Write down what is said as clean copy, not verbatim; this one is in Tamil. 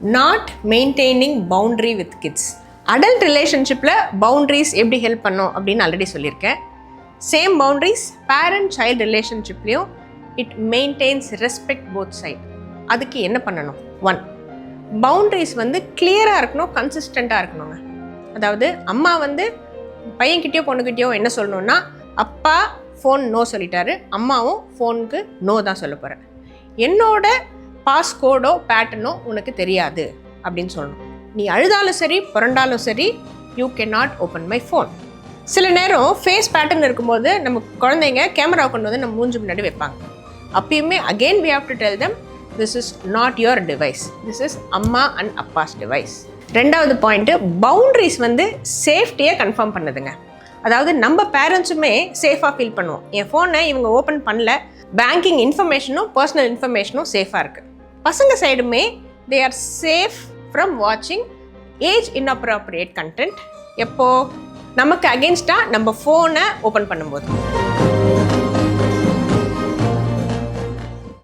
Not maintaining boundary with kids. Adult ரிலேஷன்ஷிப்பில் பவுண்ட்ரிஸ் எப்படி ஹெல்ப் பண்ணோம் அப்படின்னு ஆல்ரெடி சொல்லியிருக்கேன். சேம் பவுண்ட்ரிஸ் பேரண்ட் சைல்டு ரிலேஷன்ஷிப்லேயும் it maintains respect both side. அதுக்கு என்ன பண்ணணும்? 1, பவுண்ட்ரிஸ் வந்து கிளியராக இருக்கணும், கன்சிஸ்டண்ட்டாக இருக்கணுங்க. அதாவது அம்மா வந்து பையன்கிட்டயோ பொண்ணுக்கிட்டயோ என்ன சொல்லணும்னா, அப்பா ஃபோன் நோ சொல்லிட்டாரு, அம்மாவும் ஃபோனுக்கு நோ தான் சொல்ல போகிறேன், என்னோட பாஸ்கோடோ பேட்டர்னோ உனக்கு தெரியாது அப்படின்னு சொல்லணும். நீ அழுதாலும் சரி புரண்டாலும் சரி you can not open my phone. சில நேரம் ஃபேஸ் பேட்டர்ன் இருக்கும்போது நம்ம குழந்தைங்க கேமரா கொண்டு வந்து நம்ம மூஞ்சி முன்னாடி வைப்பாங்க. அப்பயுமே again we have to tell them this is not your device, this is அம்மா அண்ட் அப்பாஸ் டிவைஸ். ரெண்டாவது பாயிண்ட்டு, பவுண்ட்ரிஸ் வந்து சேஃப்டியை கன்ஃபார்ம் பண்ணுதுங்க. அதாவது நம்ம பேரண்ட்ஸுமே சேஃபாக ஃபீல் பண்ணுவோம். என் ஃபோனை இவங்க ஓப்பன் பண்ணல, பேங்கிங் இன்ஃபர்மேஷனும் பர்சனல் இன்ஃபர்மேஷனும் சேஃபாக இருக்குது. பசங்க சைடுமே தே ஆர் சேஃப் ஃப்ரம் வாட்சிங் ஏஜ் இன்அப்ராப்ரியேட் கண்டென்ட். எப்போ நமக்கு அகெயின்ஸ்டாக நம்ம ஃபோனை ஓப்பன் பண்ணும்போது.